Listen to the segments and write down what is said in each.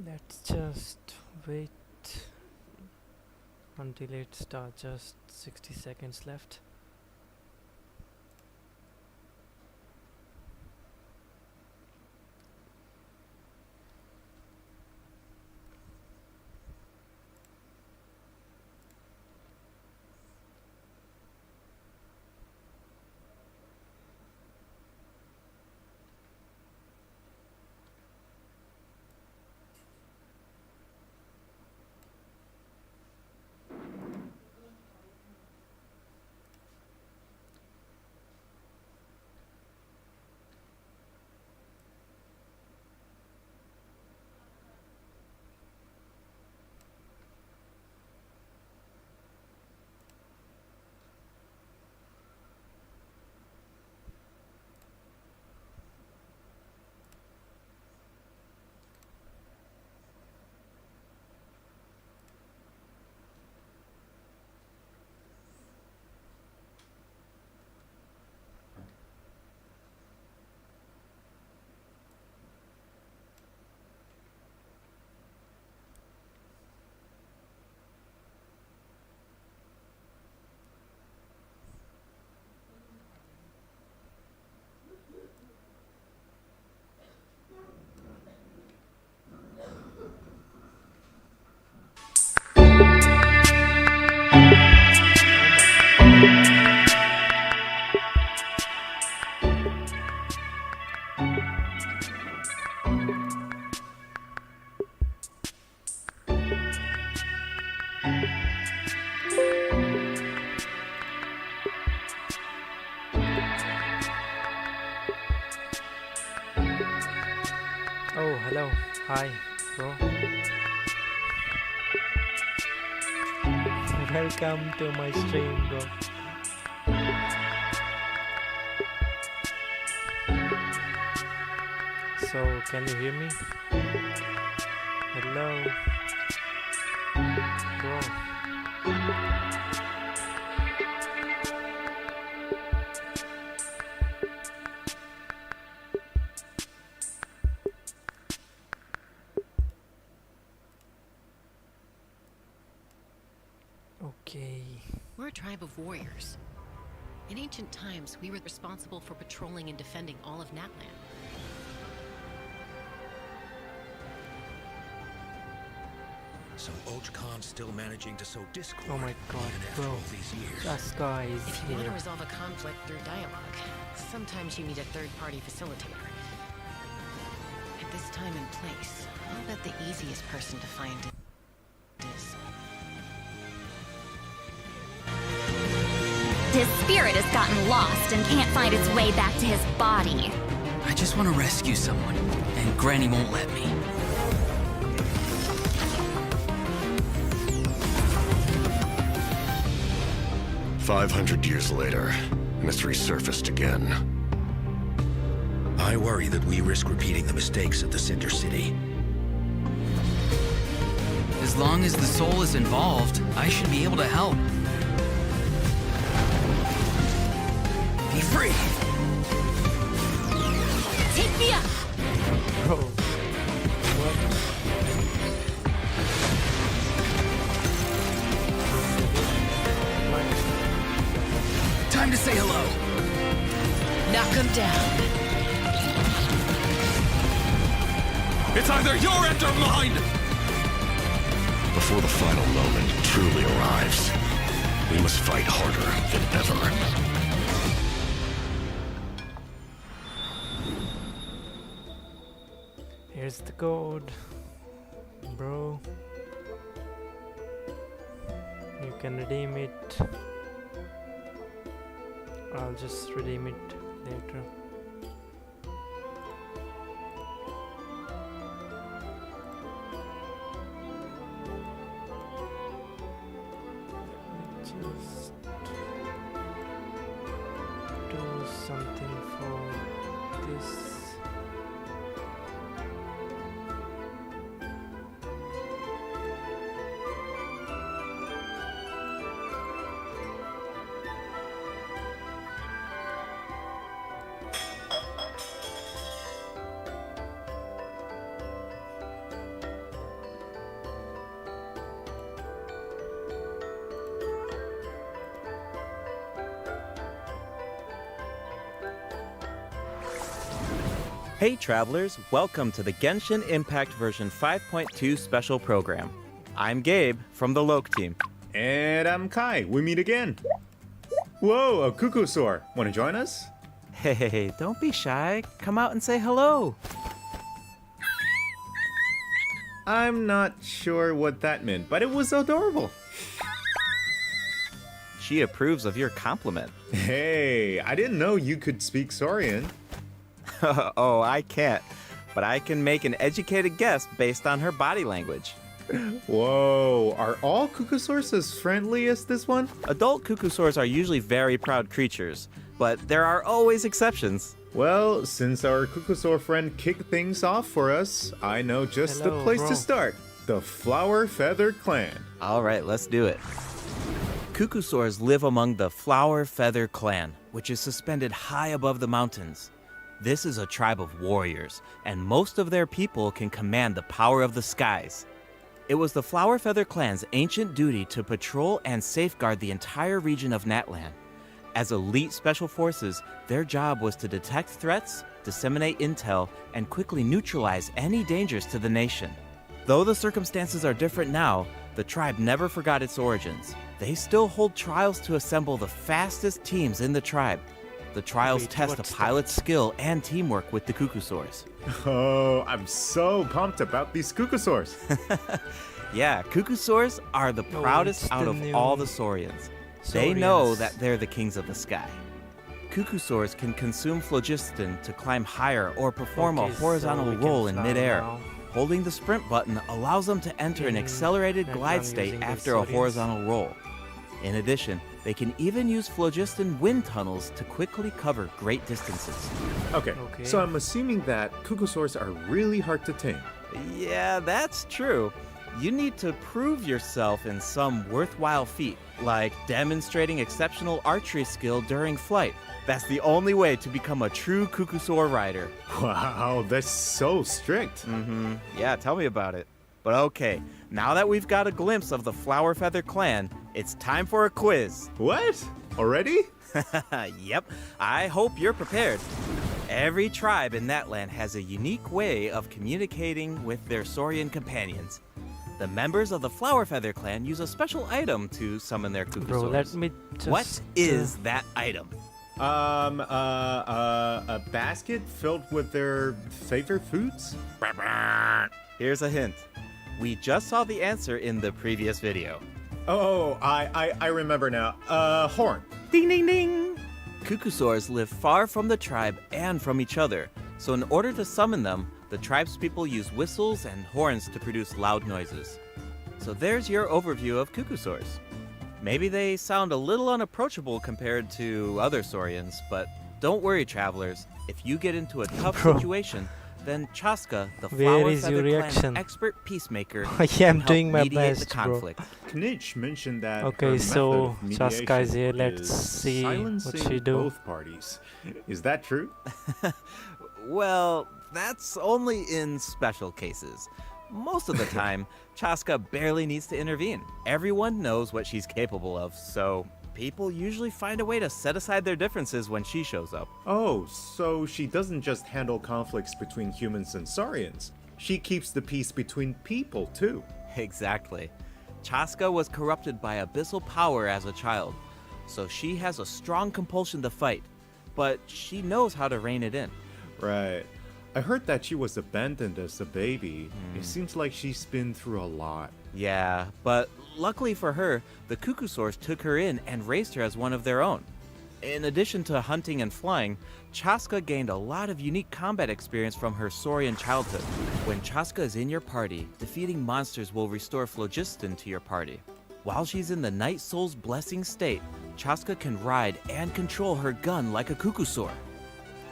Let's just wait until it starts. Just 60 seconds left. Oh, hello. Hi, bro. Welcome to my stream, bro. So, can you hear me? Hello, bro. Okay. We're a tribe of warriors. In ancient times, we were responsible for patrolling and defending all of Natlan. So Ulch Khan's still managing to sow discord. Oh my god, even after bro. all these years. This guy is If you want here. to resolve a conflict through dialogue, sometimes you need a third-party facilitator. At this time and place, I'll bet the easiest person to find is... His spirit has gotten lost and can't find its way back to his body. I just want to rescue someone, and Granny won't let me. "500 years later, and it's resurfaced again." I worry that we risk repeating the mistakes of the Cinder City. As long as the soul is involved, I should be able to help. Be free! Take me up! Bro. What? Time to say hello! Knock him down. It's either your end or mine! Before the final moment truly arrives, we must fight harder than ever. Here's the code, bro. You can redeem it. I'll just redeem it later. Just do something for this. Hey travelers, welcome to the Genshin Impact version 5.2 special program. I'm Gabe from the Loke team. And I'm Kai. We meet again. Whoa, a Cuckoosaur. Want to join us? Hey, don't be shy. Come out and say hello. I'm not sure what that meant, but it was adorable. She approves of your compliment. Hey, I didn't know you could speak Saurian. Oh, I can't, but I can make an educated guess based on her body language. Whoa, are all Cuckoosaurs as friendly as this one? Adult Cuckoosaurs are usually very proud creatures, but there are always exceptions. Well, since our Cuckoosaur friend kicked things off for us, I know just the Hello, place bro. to start. The Flower Feather Clan. All right, let's do it. Cuckoosaurs live among the Flower Feather Clan, which is suspended high above the mountains. This is a tribe of warriors, and most of their people can command the power of the skies. It was the Flower Feather Clan's ancient duty to patrol and safeguard the entire region of Natlan. As elite special forces, their job was to detect threats, disseminate intel, and quickly neutralize any dangers to the nation. Though the circumstances are different now, the tribe never forgot its origins. They still hold trials to assemble the fastest teams in the tribe. The trials Wait, test a what's pilot's skill and teamwork with the Cuckoosaurs. Oh, I'm so pumped about these Cuckoosaurs. Yeah, Cuckoosaurs are the Oh, proudest it's out the of new all the Saurians. They know Saurians. that they're the kings of the sky. Cuckoosaurs can consume phlogiston to climb higher or perform a Okay, so horizontal we can roll in fly midair. now. Holding the sprint button allows them to enter an In accelerated Natlan glide state using the after a Saurians. horizontal roll. In addition, they can even use phlogiston wind tunnels to quickly cover great distances. Okay, Okay. so I'm assuming that Cuckoosaurs are really hard to tame. Yeah, that's true. You need to prove yourself in some worthwhile feat, like demonstrating exceptional archery skill during flight. That's the only way to become a true Cuckoosaur rider. Wow, that's so strict. Yeah, tell me about it. But okay, now that we've got a glimpse of the Flower Feather Clan, it's time for a quiz. What? Already? Yep, I hope you're prepared. Every tribe in that land has a unique way of communicating with their Saurian companions. The members of the Flower Feather Clan use a special item to summon their Cuckoosaurs. Bro, let me just... What is that item? A basket filled with their favorite foods? Here's a hint. We just saw the answer in the previous video. Oh, I remember now. Horn. Ding ding ding! Cuckoosaurs live far from the tribe and from each other, so in order to summon them, the tribe's people use whistles and horns to produce loud noises. So there's your overview of Cuckoosaurs. Maybe they sound a little unapproachable compared to other Saurians, but don't worry, travelers. If you get into a tough Bro. situation, then Chaska, the Where Flower is your Feather Clan's reaction? expert peacemaker, I can am help doing my mediate the best, bro. conflict. Knitch mentioned that Okay, her so method of Chaska is mediation here. Let's is see what silencing she do. both parties. Is that true? Well, that's only in special cases. Most of the time, Chaska barely needs to intervene. Everyone knows what she's capable of, so people usually find a way to set aside their differences when she shows up. Oh, so she doesn't just handle conflicts between humans and Saurians. She keeps the peace between people, too. Exactly. Chaska was corrupted by abyssal power as a child, so she has a strong compulsion to fight, but she knows how to rein it in. Right. I heard that she was abandoned as a baby. It seems like she's been through a lot. Yeah, but luckily for her, the Cuckoosaurs took her in and raised her as one of their own. In addition to hunting and flying, Chaska gained a lot of unique combat experience from her Saurian childhood. When Chaska is in your party, defeating monsters will restore phlogiston to your party. While she's in the Night Soul's blessing state, Chaska can ride and control her gun like a Cuckoosaur.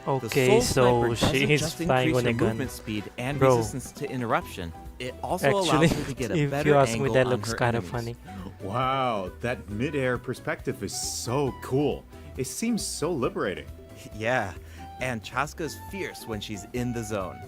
The Okay, Soul Sniper so she doesn't is just flying increase on a your gun. movement speed and Bro. resistance to interruption. It also Actually, allows her to get a if better you ask me, angle that on looks her kind of enemies. funny. Wow, that mid-air perspective is so cool. It seems so liberating. Yeah, and Chaska's fierce when she's in the zone.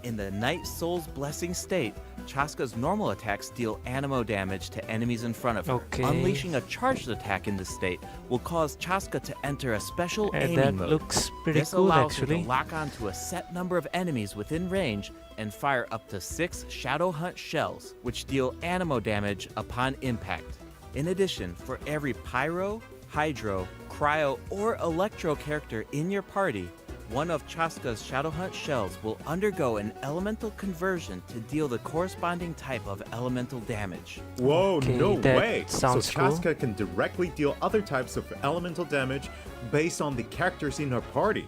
In the Night Soul's blessing state, Chaska's normal attacks deal animo damage to enemies in front of her. Okay. Unleashing a charged attack in this state will cause Chaska to enter a special aiming That mode. looks pretty This cool allows her actually. to lock onto a set number of enemies within range and fire up to 6 Shadow Hunt shells, which deal animo damage upon impact. In addition, for every Pyro, Hydro, Cryo, or Electro character in your party, one of Chaska's Shadow Hunt shells will undergo an elemental conversion to deal the corresponding type of elemental damage. Whoa, Okay, no that way! So sounds cool. Chaska can directly deal other types of elemental damage based on the characters in her party.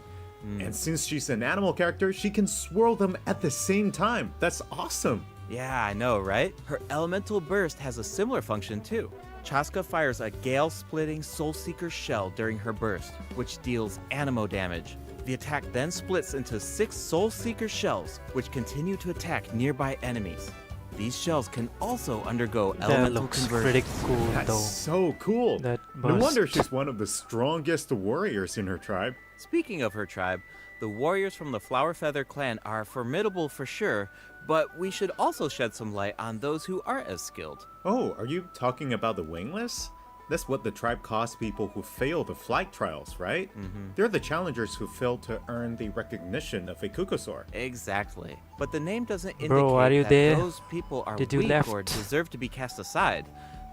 And since she's an animal character, she can swirl them at the same time. That's awesome! Yeah, I know, right? Her elemental burst has a similar function too. Chaska fires a gale-splitting Soulseeker shell during her burst, which deals animo damage. The attack then splits into 6 Soulseeker shells, which continue to attack nearby enemies. These shells can also undergo That elemental looks conversion. pretty cool That's though. so cool! That No wonder burst. she's one of the strongest warriors in her tribe. Speaking of her tribe, the warriors from the Flower Feather clan are formidable for sure, but we should also shed some light on those who aren't as skilled. Oh, are you talking about the wingless? That's what the tribe calls people who fail the flight trials, right? They're the challengers who fail to earn the recognition of a Kukusaur. Exactly. But the name doesn't indicate Bro, are you that there? those people are Did you weak left? or deserve to be cast aside.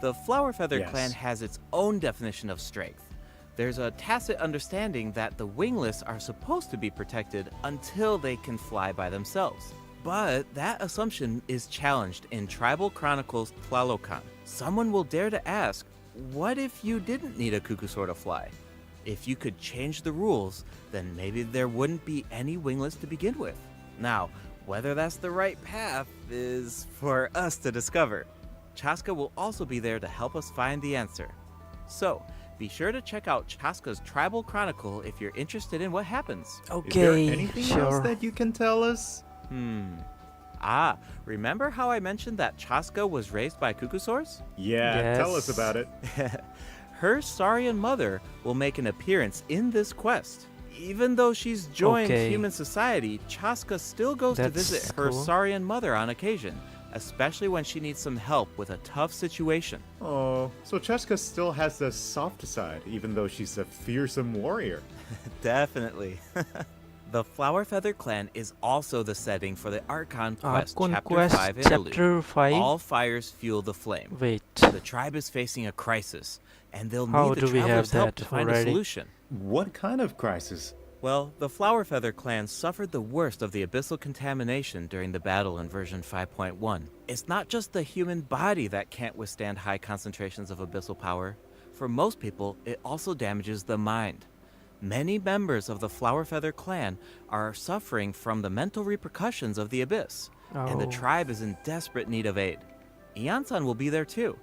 The Flower Feather Yes. clan has its own definition of strength. There's a tacit understanding that the wingless are supposed to be protected until they can fly by themselves. But that assumption is challenged in Tribal Chronicles Tlalocan. Someone will dare to ask, what if you didn't need a Kukusaur to fly? If you could change the rules, then maybe there wouldn't be any wingless to begin with. Now, whether that's the right path is for us to discover. Chaska will also be there to help us find the answer. So, be sure to check out Chaska's Tribal Chronicle if you're interested in what happens. Is there Okay, anything else sure. that you can tell us? Remember how I mentioned that Chaska was raised by Kukusaurs? Yeah, tell us Yes. about it. Her Saurian mother will make an appearance in this quest. Even though she's joined Okay. human society, Chaska still goes to That's visit her cool. Saurian mother on occasion, especially when she needs some help with a tough situation. Oh, so Chaska still has the soft side, even though she's a fearsome warrior. Definitely. The Flower Feather clan is also the setting for the Archon Quest Archon Chapter Quest 5 interlude. Chapter 5? All fires fuel the flame. Wait. The tribe is facing a crisis, and they'll How need the do we have travelers' help that to find a already? solution. What kind of crisis? Well, the Flower Feather clan suffered the worst of the abyssal contamination during the battle in version 5.1. It's not just the human body that can't withstand high concentrations of abyssal power. For most people, it also damages the mind. Many members of the Flower Feather clan are suffering from the mental repercussions of the abyss, and the Oh. tribe is in desperate need of aid. Eonsan will be there too.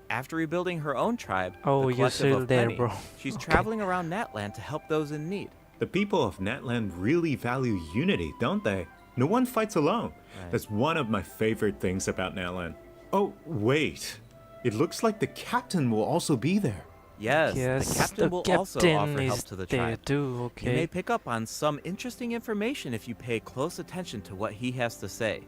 After rebuilding her own tribe, Oh, the you're Collective still of there, Plenty, bro. she's Okay. traveling around Natland to help those in need. The people of Natland really value unity, don't they? No one fights alone. That's one of my favorite things about Natland. Oh, wait. It looks like the captain will also be there. Yes, Yes, the captain will also offer help is to the there tribe. too, You may okay. pick up on some interesting information if you pay close attention to what he has to say.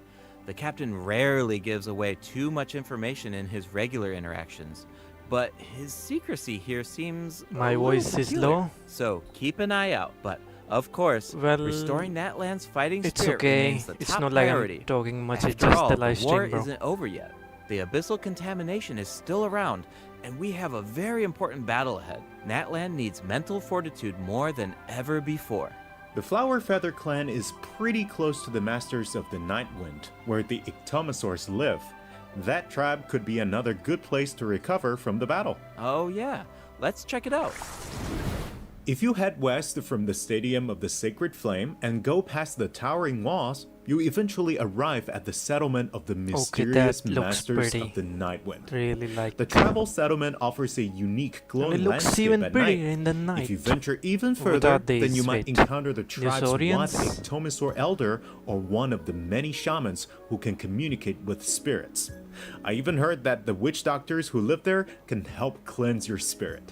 The captain rarely gives away too much information in his regular interactions, but his secrecy here seems My a little voice is peculiar. low. So keep an eye out, but of course, Well, restoring Natland's fighting It's spirit okay. remains the It's top not like priority. I'm talking much. It's After just all, the live war stream, bro. isn't over yet. The abyssal contamination is still around, and we have a very important battle ahead. Natland needs mental fortitude more than ever before. The Flower Feather clan is pretty close to the Masters of the Nightwind, where the Ictomosaurs live. That tribe could be another good place to recover from the battle. Oh yeah, let's check it out. If you head west from the Stadium of the Sacred Flame and go past the towering walls, you eventually arrive at the settlement of the mysterious that looks Masters pretty. of the Nightwind. Really like The tribal settlement offers a unique glowing it looks landscape even at prettier night. in the night. If you venture even further, Without then these, you might wait, encounter the tribe's one Saurians? Ictomosaur elder or one of the many shamans who can communicate with spirits. I even heard that the witch doctors who live there can help cleanse your spirit.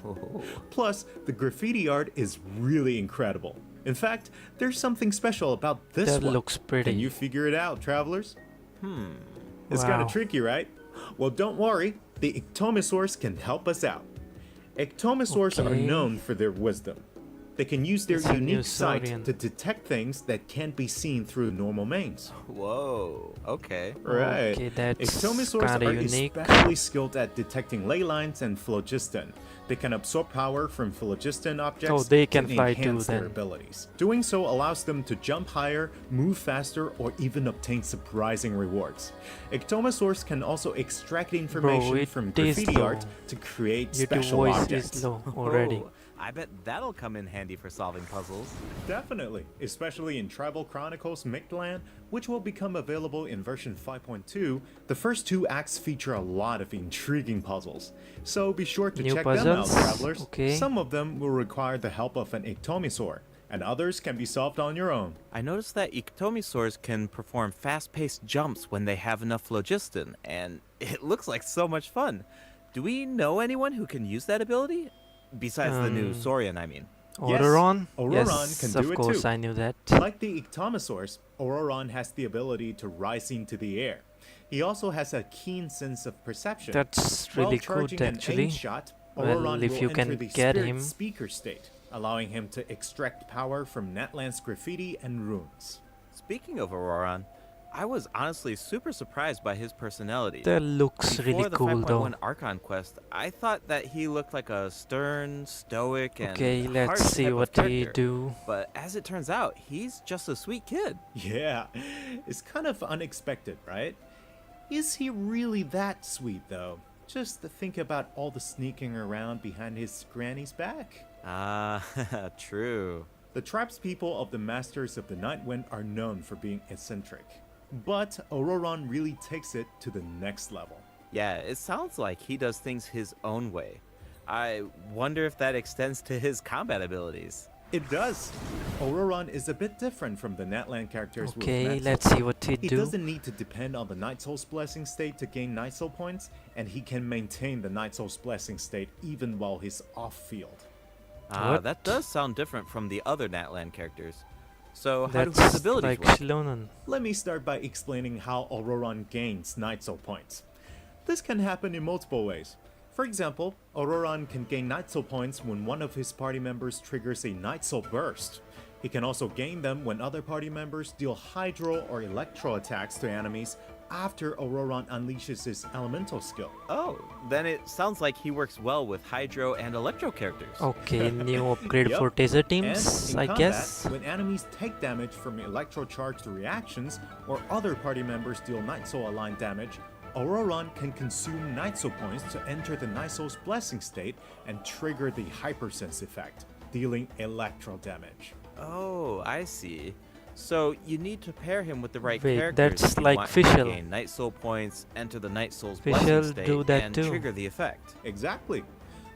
Plus, the graffiti art is really incredible. In fact, there's something special about this That one. looks pretty. Can you figure it out, travelers? It's kind of Wow. tricky, right? Well, don't worry. The ectomosaurs can help us out. Ectomosaurs are Okay. known for their wisdom. They can use their It's a new unique sight saurian. to detect things that can't be seen through normal mains. Whoa, okay. Right. Okay, that's Ectomosaurs kinda are unique. especially skilled at detecting ley lines and phlogiston. They can absorb power from phlogiston objects Oh, they can to fly too, enhance their then. abilities. Doing so allows them to jump higher, move faster, or even obtain surprising rewards. Ectomosaurs can also extract information it from is graffiti low. art to create YouTube special voice objects. is low already. Oh, I bet that'll come in handy for solving puzzles. Definitely, especially in Tribal Chronicles Mictland, which will become available in version 5.2. The first 2 acts feature a lot of intriguing puzzles, so be sure to New check them out, puzzles? travelers. Okay. Some of them will require the help of an ectomosaur, and others can be solved on your own. I noticed that ectomosaurs can perform fast-paced jumps when they have enough phlogiston, and it looks like so much fun. Do we know anyone who can use that ability? Besides the new Saurian, I mean. Yes, Auroron? Auroron Yes, can do of it course, too. I knew that. Like the ectomosaurs, Auroron has the ability to rise into the air. He also has a keen sense of perception. That's While really charging good, an actually. aim shot, Well, Auroron if will you enter can the get spirit him. speaker state, allowing him to extract power from Natland's graffiti and runes. Speaking of Auroron, I was honestly super surprised by his personality. That looks Before really the cool 5.1 though. Archon quest, I thought that he looked like a stern, stoic, and Okay, harsh let's see type of what he character. do. But as it turns out, he's just a sweet kid. Yeah, it's kind of unexpected, right? Is he really that sweet though? Just to think about all the sneaking around behind his granny's back. Ah, true. The tribespeople of the Masters of the Night Wind are known for being eccentric. But Auroron really takes it to the next level. Yeah, it sounds like he does things his own way. I wonder if that extends to his combat abilities. It does. Auroron is a bit different from the Natland characters we've Okay, met so let's see what he He do. doesn't need to depend on the Night Soul's Blessing state to gain Night Soul points, and he can maintain the Night Soul's Blessing state even while he's off-field. What? That does sound different from the other Natland characters. So how do his That's abilities like work? Shlonen. Let me start by explaining how Auroron gains Night Soul points. This can happen in multiple ways. For example, Auroron can gain Night Soul points when one of his party members triggers a Night Soul burst. He can also gain them when other party members deal Hydro or Electro attacks to enemies after Auroron unleashes his elemental skill. Oh, then it sounds like he works well with Hydro and Electro characters. Okay, new upgrade Yup. for taser And teams, in I combat, guess. when enemies take damage from electro-charged reactions or other party members deal Night Soul aligned damage, Auroron can consume Night Soul points to enter the Night Soul's Blessing state and trigger the Hypersense effect, dealing electro damage. Oh, I see. So you need to pair him with the right Wait, characters that's if you like want him to Fischl. gain Night Soul points, enter the Night Soul's Fischl Blessing state, do that and too. trigger the effect. Exactly.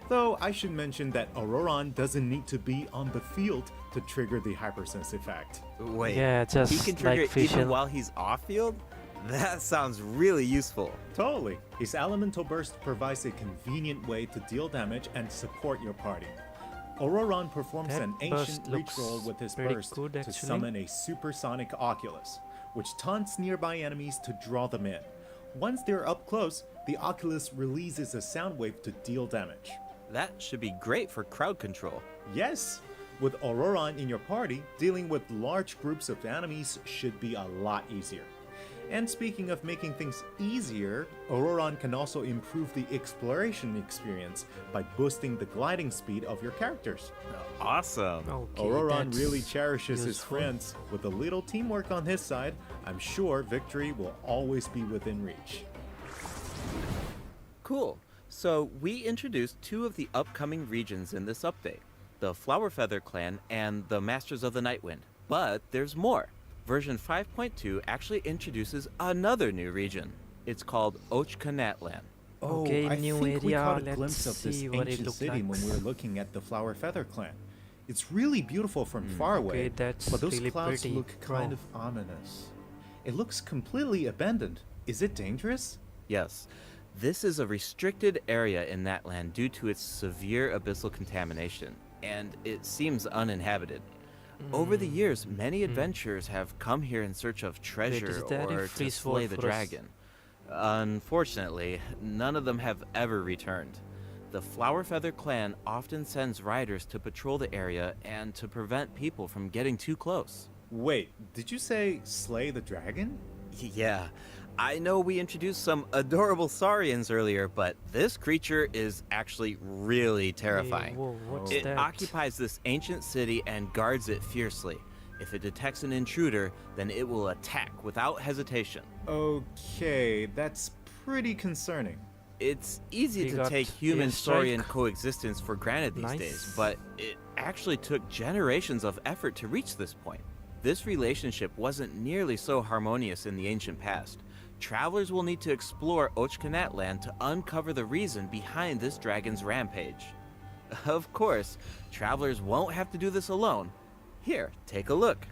Though I should mention that Auroron doesn't need to be on the field to trigger the Hypersense effect. Wait, Yeah, just he can trigger like it even Fischl. while he's off-field? That sounds really useful. Totally. His Elemental Burst provides a convenient way to deal damage and support your party. Auroron performs That an burst ancient reach looks roll with his pretty burst good, to actually. summon a supersonic Oculus, which taunts nearby enemies to draw them in. Once they're up close, the Oculus releases a sound wave to deal damage. That should be great for crowd control. Yes, with Auroron in your party, dealing with large groups of enemies should be a lot easier. And speaking of making things easier, Auroron can also improve the exploration experience by boosting the gliding speed of your characters. Awesome. Okay, Auroron that's really cherishes his useful. friends. With a little teamwork on his side, I'm sure victory will always be within reach. Cool. So we introduced 2 of the upcoming regions in this update, the Flower Feather Clan and the Masters of the Nightwind. But there's more. Version 5.2 actually introduces another new region. It's called Ochkanatlan. Okay, I new think we area, caught a let's glimpse of this see what it ancient looks city like. when we were looking at the Flower Feather Clan. It's really beautiful from far away, Okay, that's but those really clouds pretty. look kind Oh. of ominous. It looks completely abandoned. Is it dangerous? Yes, this is a restricted area in that land due to its severe abyssal contamination, and it seems uninhabited. Over the years, many adventurers have come here in search of treasure is that a or to free slay sword the for us? dragon. Unfortunately, none of them have ever returned. The Flower Feather clan often sends riders to patrol the area and to prevent people from getting too close. Wait, did you say slay the dragon? Yeah, I know we introduced some adorable saurians earlier, but this creature is actually really terrifying. Whoa, what's It that? occupies this ancient city and guards it fiercely. If it detects an intruder, then it will attack without hesitation. Okay, that's pretty concerning. It's easy We to got take human airstrike. saurian coexistence for granted these Nice. days, but it actually took generations of effort to reach this point. This relationship wasn't nearly so harmonious in the ancient past. Travelers will need to explore Ochkanat land to uncover the reason behind this dragon's rampage. Of course, travelers won't have to do this alone. Here, take a look.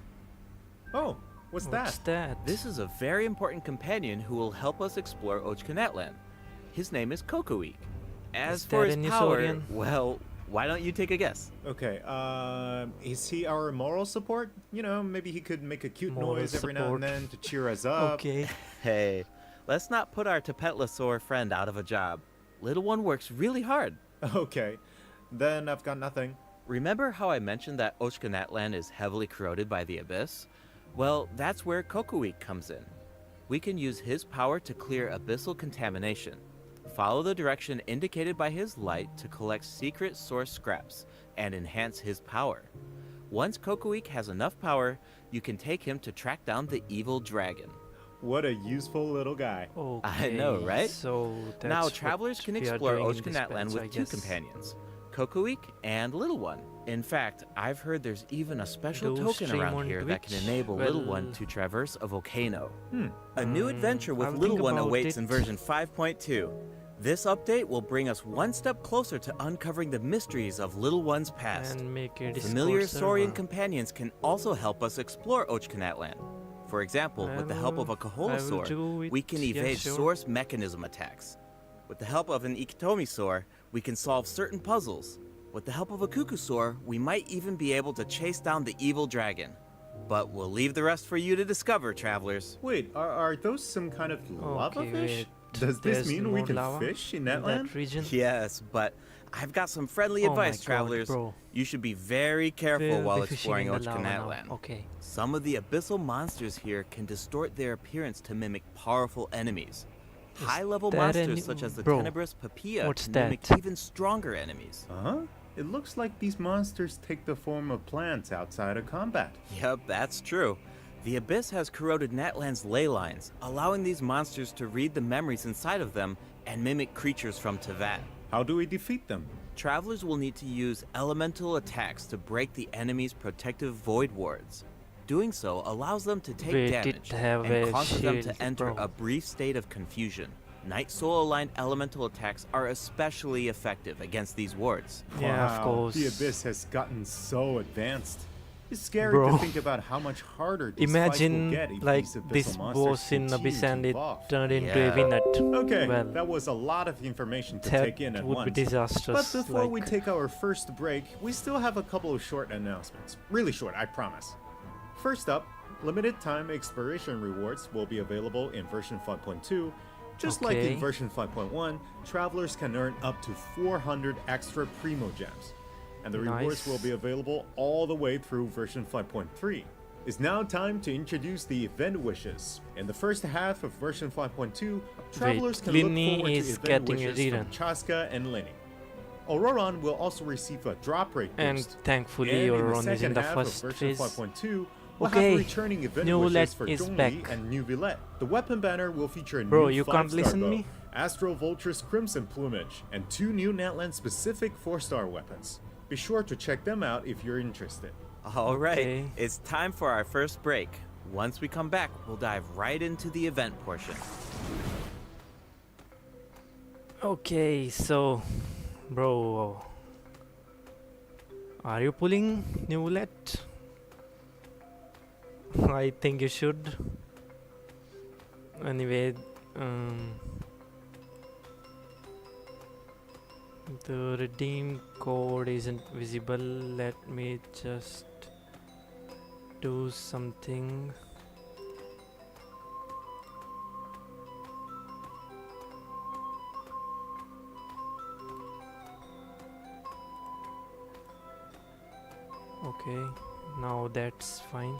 Oh, what's What's that? that? This is a very important companion who will help us explore Ochkanat land. His name is Kokoweek. As Is for that his a power, Nisaurian? well, why don't you take a guess? Okay, is he our moral support? You know, maybe he could make a cute Moral noise every now support. and then to cheer us up. Okay. Hey, let's not put our Tapetlosaur friend out of a job. Little one works really hard. Okay, then I've got nothing. Remember how I mentioned that Ochkanat land is heavily corroded by the abyss? Well, that's where Kokoweek comes in. We can use his power to clear abyssal contamination. Follow the direction indicated by his light to collect secret source scraps and enhance his power. Once Kokoweek has enough power, you can take him to track down the evil dragon. What a useful little guy. Okay. I know, right? So that's Now, what travelers can we are explore doing in this Ochkanat land patch, I with two guess. companions, Kokoweek and Little One. In fact, I've heard there's even a special Do token stream around on here that can Twitch? enable Little One Well- to traverse a volcano. A new adventure with I'll Little think One about awaits in it. version 5.2. This update will bring us one step closer to uncovering the mysteries of Little One's past. And make a Familiar Discord saurian server. companions can also help us explore Ochkanat land. For example, with the help of a I will Kaholosaur, do it, we can yeah, evade sure. source mechanism attacks. With the help of an Ikitomisaur, we can solve certain puzzles. With the help of a Kukusaur, we might even be able to chase down the evil dragon. But we'll leave the rest for you to discover, travelers. Wait, are those some kind of lava Okay, fish? wait. Does this There's mean we more can lava fish in in that land? that region? Yes, but I've got some friendly Oh my advice, God, travelers. bro. You should be very careful We'll while be fishing exploring in the lava Ochkanat now. land. Okay. Some of the abyssal monsters here can distort their appearance to mimic powerful enemies. Is High-level that monsters any- such as the Bro, Tenebrous Papilla what's can that? mimic even stronger enemies. Huh? It looks like these monsters take the form of plants outside of combat. Yep, that's true. The Abyss has corroded Natland's ley lines, allowing these monsters to read the memories inside of them and mimic creatures from Tevat. How do we defeat them? Travelers will need to use elemental attacks to break the enemy's protective void wards. Doing so allows them to take Wait, damage it have and a causes them to shield, enter bro. a brief state of confusion. Night Soul aligned elemental attacks are especially effective against these wards. Yeah, of Wow, course. The Abyss has gotten so advanced. It's scary Bro. to think about how much harder these Imagine fights will get if like these abyssal this monsters boss in continue Abyss to and it evolve. turned into Yeah. a Winnet. Okay, Well, that was a lot of information to that take in at would once. be disastrous. But before we like- take our first break, we still have a couple of short announcements. Really short, I promise. First up, limited time exploration rewards will be available in version 5.2. Just like Okay. in version 5.1, travelers can earn up to 400 extra Primo Gems. And the rewards Nice. will be available all the way through version 5.3. It's now time to introduce the event wishes. In the first half of version 5.2, travelers can look Linny forward is to event getting a wishes from rerun. Chaska and Linny. Auroron will also receive a drop rate And boost. thankfully, And in the Auroron is in second the half first of version phase. 5.2, we'll Okay, have returning event New wishes Let for is Zhongli back. and New Villette. The weapon banner will feature a Bro, new you 5-star can't listen bow, me? Astro Vulture's Crimson Plumage, and 2 new Natland specific 4-star weapons. Be sure to check them out if you're interested. All right, Okay. it's time for our first break. Once we come back, we'll dive right into the event portion. Okay, so, bro, are you pulling Newlet? I think you should. Anyway, the redeem code isn't visible. Let me just do something. Okay, now that's fine.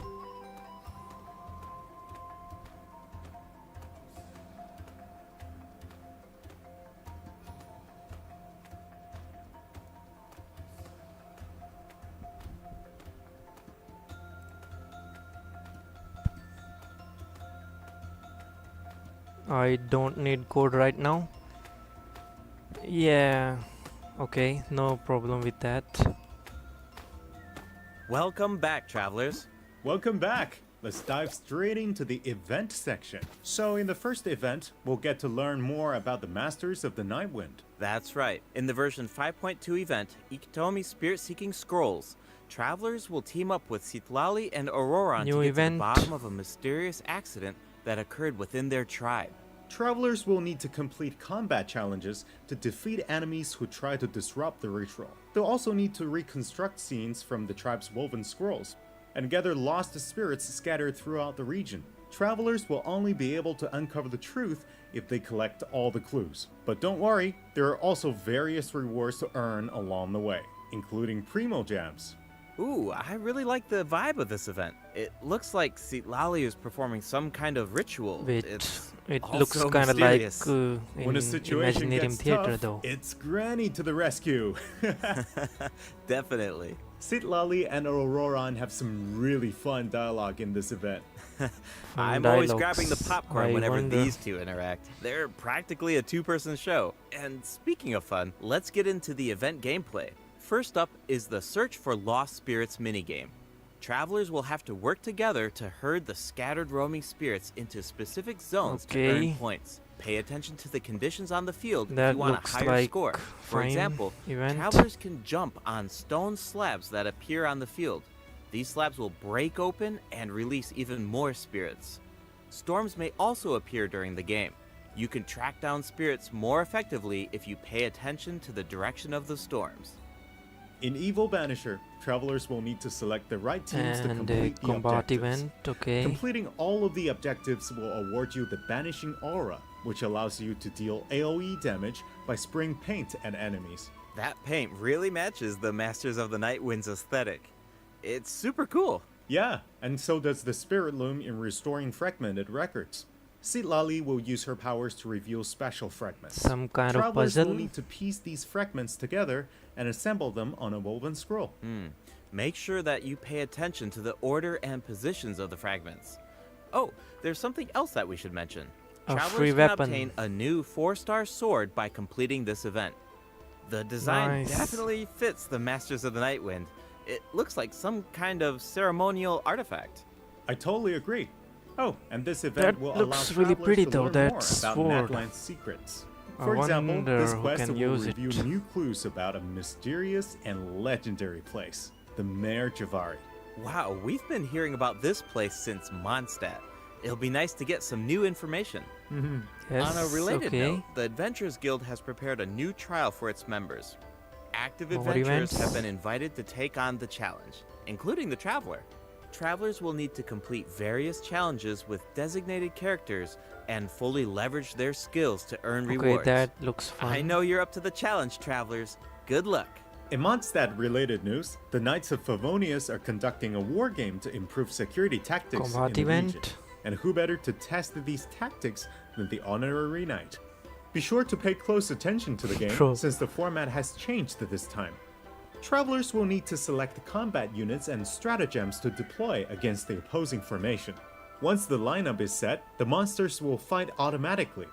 I don't need code right now. Yeah, okay, no problem with that. Welcome back, travelers. Welcome back. Let's dive straight into the event section. So in the first event, we'll get to learn more about the Masters of the Nightwind. That's right. In the version 5.2 event, Ikitomi Spirit Seeking Scrolls, travelers will team up with Citlali and Auroran New to get to the event. bottom of a mysterious accident that occurred within their tribe. Travelers will need to complete combat challenges to defeat enemies who try to disrupt the ritual. They'll also need to reconstruct scenes from the tribe's woven scrolls and gather lost spirits scattered throughout the region. Travelers will only be able to uncover the truth if they collect all the clues. But don't worry, there are also various rewards to earn along the way, including Primo Jams. Ooh, I really like the vibe of this event. It looks like Citlali is performing some kind of ritual. Wait, It's it also looks kind of like mysterious. When a in situation Imaginarium gets Theater tough, though. it's Granny to the rescue. Definitely. Citlali and Auroran have some really fun dialogue in this event. I'm always dialogues. grabbing the popcorn I whenever wonder. these two interact. They're practically a two-person show. And speaking of fun, let's get into the event gameplay. First up is the Search for Lost Spirits minigame. Travelers will have to work together to herd the scattered roaming spirits into specific zones to earn Okay. points. Pay attention to the conditions on the field if That you want a looks higher like score. For fine example, event. travelers can jump on stone slabs that appear on the field. These slabs will break open and release even more spirits. Storms may also appear during the game. You can track down spirits more effectively if you pay attention to the direction of the storms. In Evil Banisher, travelers will need to select the right teams to And a complete the combat objectives. event, okay. Completing all of the objectives will award you the Banishing Aura, which allows you to deal AoE damage by spraying paint at enemies. That paint really matches the Masters of the Nightwind's aesthetic. It's super cool. Yeah, and so does the Spirit Loom in restoring fragmented records. Citlali will use her powers to reveal special fragments. Some kind of Travelers will puzzle. need to piece these fragments together and assemble them on a woven scroll. Make sure that you pay attention to the order and positions of the fragments. Oh, there's something else that we should mention. A Travelers free can weapon. obtain a new 4-star sword by completing this event. The design Nice. definitely fits the Masters of the Nightwind. It looks like some kind of ceremonial artifact. I totally agree. Oh, and this event That will looks allow really travelers pretty to though, learn that more sword. about Natlan's secrets. I For example, wonder this who quest can will use reveal it. new clues about a mysterious and legendary place, the Mare Javari. Wow, we've been hearing about this place since Mondstadt. It'll be nice to get some new information. Yes, On a related okay. note, the Adventurers Guild has prepared a new trial for its members. Active More adventurers events? have been invited to take on the challenge, including the Traveler. Travelers will need to complete various challenges with designated characters and fully leverage their skills to earn Okay, rewards. that looks fun. I know you're up to the challenge, Travelers. Good luck. In Mondstadt-related news, the Knights of Favonius are conducting a war game to improve security tactics Combat in the region. event. And who better to test these tactics than the Honorary Knight? Be sure to pay close attention to the game, True. since the format has changed this time. Travelers will need to select combat units and stratagems to deploy against the opposing formation. Once the lineup is set, the monsters will fight automatically.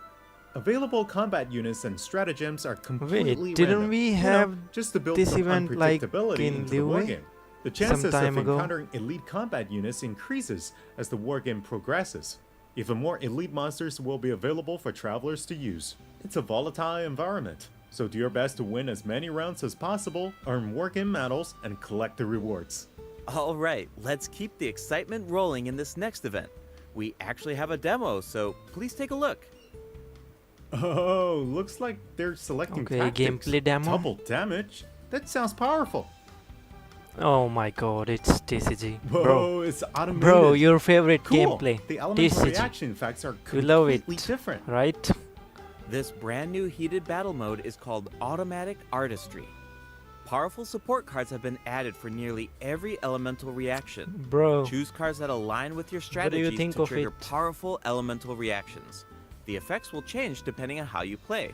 Available combat units and stratagems are completely didn't random, we you know, have just to build this some event, like, unpredictability in into the Liyue wargame. The chances some time of ago? encountering elite combat units increases as the wargame progresses. Even more elite monsters will be available for travelers to use. It's a volatile environment, so do your best to win as many rounds as possible, earn wargame medals, and collect the rewards. All right, let's keep the excitement rolling in this next event. We actually have a demo, so please take a look. Oh, looks like they're selecting Okay, tactics. gameplay demo. Double damage? That sounds powerful. Oh my god, it's TCG. Whoa, Bro, it's automated. bro, your favorite Cool. gameplay. The elemental TCG. reaction effects are You love completely it, different. right? This brand new heated battle mode is called Automatic Artistry. Powerful support cards have been added for nearly every elemental reaction. Bro, Choose cards that align with your what do you strategies think to of trigger it? powerful elemental reactions. The effects will change depending on how you play.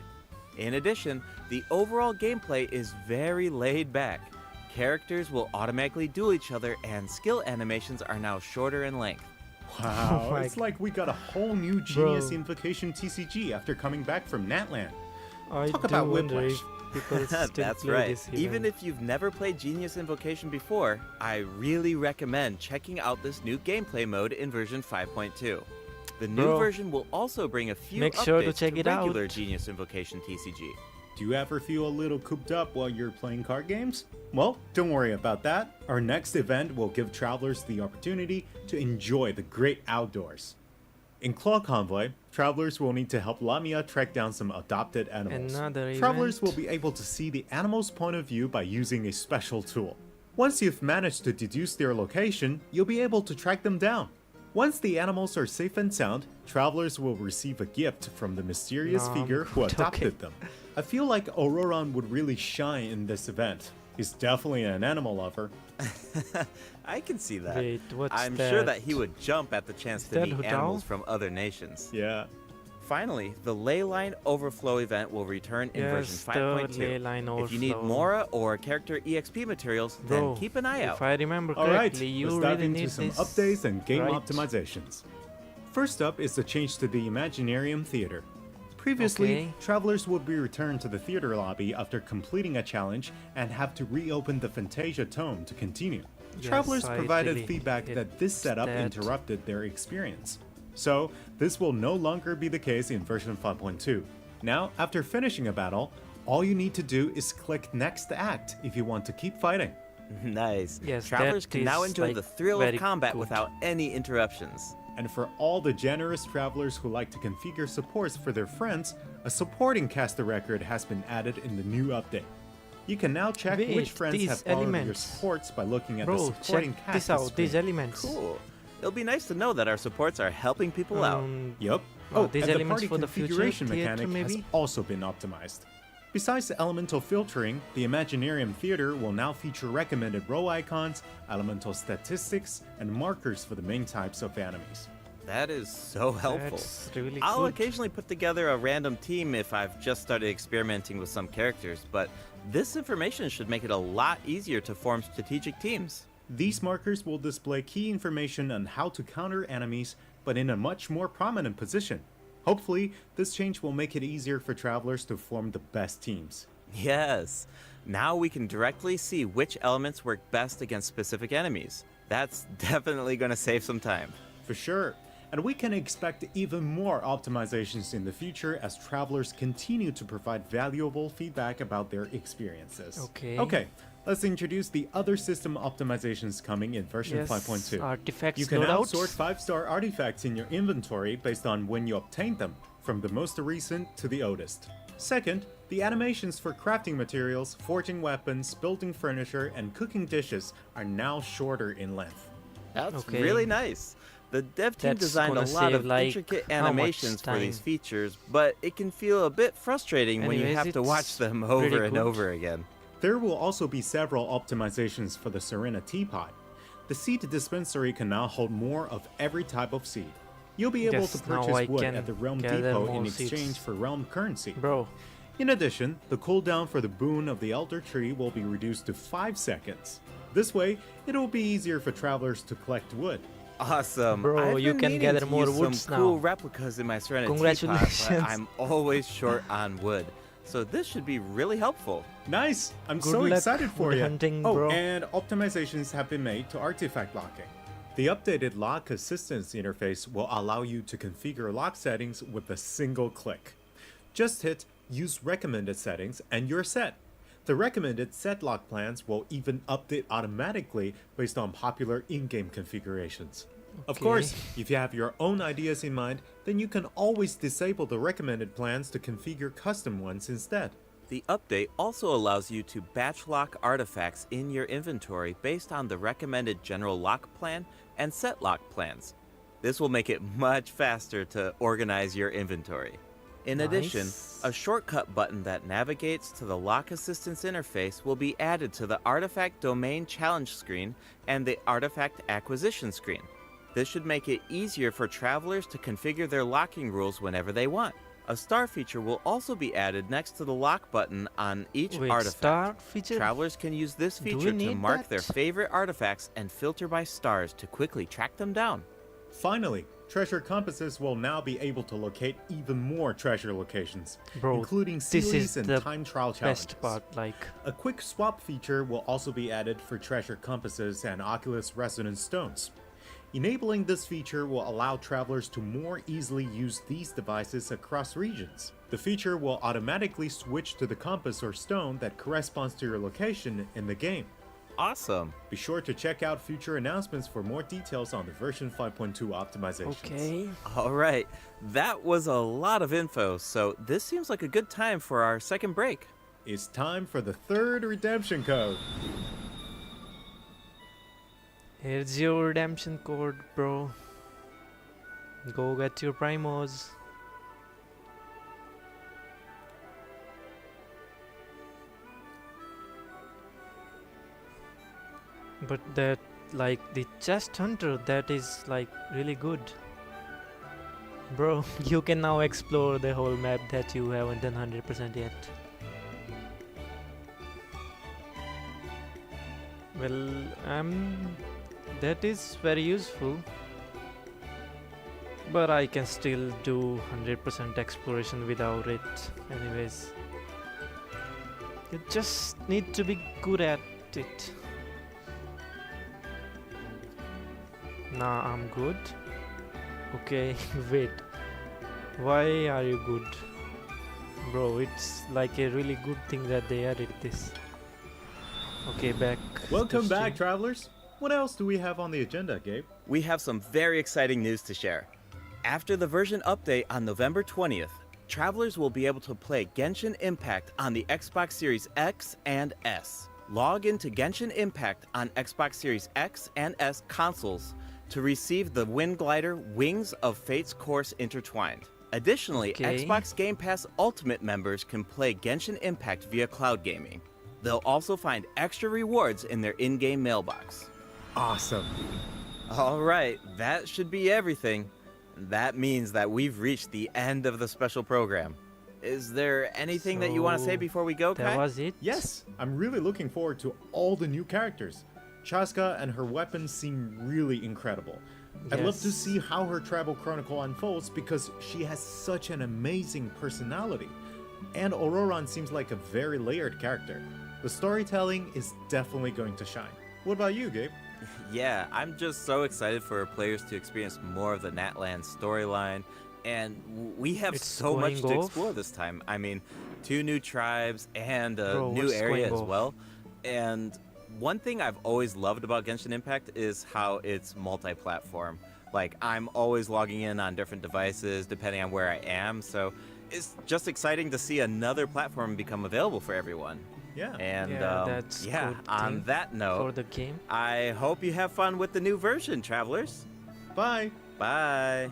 In addition, the overall gameplay is very laid back. Characters will automatically duel each other, and skill animations are now shorter in length. Wow, my it's like we got a whole new Genius Bro. Invocation TCG after coming back from Natland. I Talk do about wonder Whiplash. if people still That's play right. this Even event. if you've never played Genius Invocation before, I really recommend checking out this new gameplay mode in version 5.2. The new Bro, version will also bring a few make updates sure to check it regular out. Genius Invocation TCG. Do you ever feel a little cooped up while you're playing card games? Well, don't worry about that. Our next event will give travelers the opportunity to enjoy the great outdoors. In Claw Convoy, travelers will need to help Lamia track down some adopted animals. Another Travelers event. will be able to see the animal's point of view by using a special tool. Once you've managed to deduce their location, you'll be able to track them down. Once the animals are safe and sound, travelers will receive a gift from the mysterious Nah, figure who okay. adopted them. I feel like Auroran would really shine in this event. He's definitely an animal lover. I can see that. Wait, what's I'm sure that? that he would jump at the chance Is to that meet Hutao? animals from other nations. Yeah. Finally, the Leyline Overflow event will return in version Yes, the 5.2. Leyline If you need Overflow. Mora or character EXP materials, Bro, then keep an eye out. if I remember All right, correctly, you let's dive really into need some this, updates and game right? optimizations. First up is the change to the Imaginarium Theater. Previously, Okay. travelers would be returned to the theater lobby after completing a challenge and have to reopen the Fantasia Tome to continue. Yes, Travelers I provided really feedback hate that this setup that. interrupted their experience. So, this will no longer be the case in version 5.2. Now, after finishing a battle, all you need to do is click Next Act if you want to keep fighting. Nice. Yes, Travelers that can now is, enjoy like, the thrill very of combat good. without any interruptions. And for all the generous travelers who like to configure supports for their friends, a supporting caster record has been added in the new update. You can now check Wait, which friends these have borrowed your elements. supports by looking at the Bro, supporting check cast this out, these screen. elements. Cool. It'll be nice to know that our supports are helping people out. Yup. Oh, these and the elements party for the future configuration theater, mechanic has maybe? also been optimized. Besides the elemental filtering, the Imaginarium Theater will now feature recommended row icons, elemental statistics, and markers for the main types of enemies. That is so helpful. That's really I'll good. occasionally put together a random team if I've just started experimenting with some characters, but this information should make it a lot easier to form strategic teams. These markers will display key information on how to counter enemies, but in a much more prominent position. Hopefully, this change will make it easier for travelers to form the best teams. Yes. Now we can directly see which elements work best against specific enemies. That's definitely going to save some time. For sure. And we can expect even more optimizations in the future as travelers continue to provide valuable feedback about their experiences. Okay. Let's introduce the other system optimizations coming in version Yes, 5.2. artifacts You can now loadouts. sort 5-star artifacts in your inventory based on when you obtained them, from the most recent to the oldest. Second, the animations for crafting materials, forging weapons, building furniture, and cooking dishes are now shorter in length. That's Okay. really nice. The dev team That's designed a gonna lot save, of like, intricate how much animations for these time? features, but it can feel a bit frustrating when you Anyways, have to watch it's them pretty over and good. over again. There will also be several optimizations for the Serena teapot. The seed dispensary can now hold more of every type of seed. You'll be able Yes, to now purchase I wood can at the Realm gather Depot more in exchange seeds. for Realm currency. Bro, In addition, the cooldown for the boon of the Elder Tree will be reduced to 5 seconds. This way, it will be easier for travelers to collect wood. Awesome. Bro, I've you been can meaning gather to more use woods some cool now. replicas in my Serenity teapot, Congratulations. but I'm always short on wood. So this should be really helpful. Nice! I'm Good so luck excited for with you. hunting, oh, bro. and optimizations have been made to artifact locking. The updated lock assistance interface will allow you to configure lock settings with a single click. Just hit Use Recommended Settings and you're set. The recommended set lock plans will even update automatically based on popular in-game configurations. Of Okay. course, if you have your own ideas in mind, then you can always disable the recommended plans to configure custom ones instead. The update also allows you to batch lock artifacts in your inventory based on the recommended general lock plan and set lock plans. This will make it much faster to organize your inventory. In addition, Nice. a shortcut button that navigates to the lock assistance interface will be added to the artifact domain challenge screen and the artifact acquisition screen. This should make it easier for travelers to configure their locking rules whenever they want. A star feature will also be added next to the lock button on each Wait, artifact. star feature? Travelers can use this Do we feature to need mark that? their favorite artifacts and filter by stars to quickly track them down. Finally, treasure compasses will now be able to locate even more treasure locations, Bro, including this is series and the time trial challenges. best part, like, A quick swap feature will also be added for treasure compasses and Oculus resonance stones. Enabling this feature will allow travelers to more easily use these devices across regions. The feature will automatically switch to the compass or stone that corresponds to your location in the game. Awesome. Be sure to check out future announcements for more details on the version 5.2 optimizations. okay. All right, that was a lot of info, so this seems like a good time for our second break. It's time for the third redemption code. Here's your redemption code, bro. Go get your primos. But that, like, the chest hunter, that is like really good. Bro, you can now explore the whole map that you haven't done 100% yet. Well, that is very useful. But I can still do 100% exploration without it, anyways. You just need to be good at it. Nah, I'm good. Okay, wait. Why are you good? Bro, it's like a really good thing that they added this. Okay, back. to Welcome back, stream. travelers. What else do we have on the agenda, Gabe? We have some very exciting news to share. After the version update on November 20th, travelers will be able to play Genshin Impact on the Xbox Series X and S. Log into Genshin Impact on Xbox Series X and S consoles to receive the Wind Glider Wings of Fate's Course Intertwined. Additionally, Okay. Xbox Game Pass Ultimate members can play Genshin Impact via cloud gaming. They'll also find extra rewards in their in-game mailbox. Awesome. All right, that should be everything. That means that we've reached the end of the special program. Is there anything that you want to say So, before we go, That Kai? was it? Yes, I'm really looking forward to all the new characters. Chaska and her weapons seem really incredible. I'd love to Yes. see how her travel chronicle unfolds because she has such an amazing personality. And Auroran seems like a very layered character. The storytelling is definitely going to shine. What about you, Gabe? Yeah, I'm just so excited for players to experience more of the Natlan storyline. And we have It's so much going to off? explore this time. I mean, 2 new tribes and a Bro, new what's area going as off? well. And one thing I've always loved about Genshin Impact is how it's multi-platform. Like, I'm always logging in on different devices depending on where I am. So it's just exciting to see another platform become available for everyone. Yeah. And Yeah, that's yeah, good on thing that note, for the game. I hope you have fun with the new version, travelers. Bye. Bye.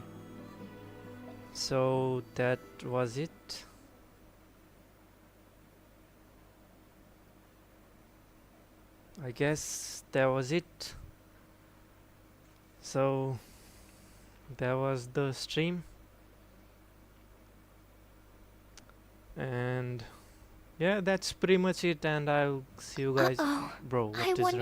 So that was it. I guess that was it. So that was the stream. And yeah, that's pretty much it, and I'll see you guys. Uh-oh. Bro, what I is wonder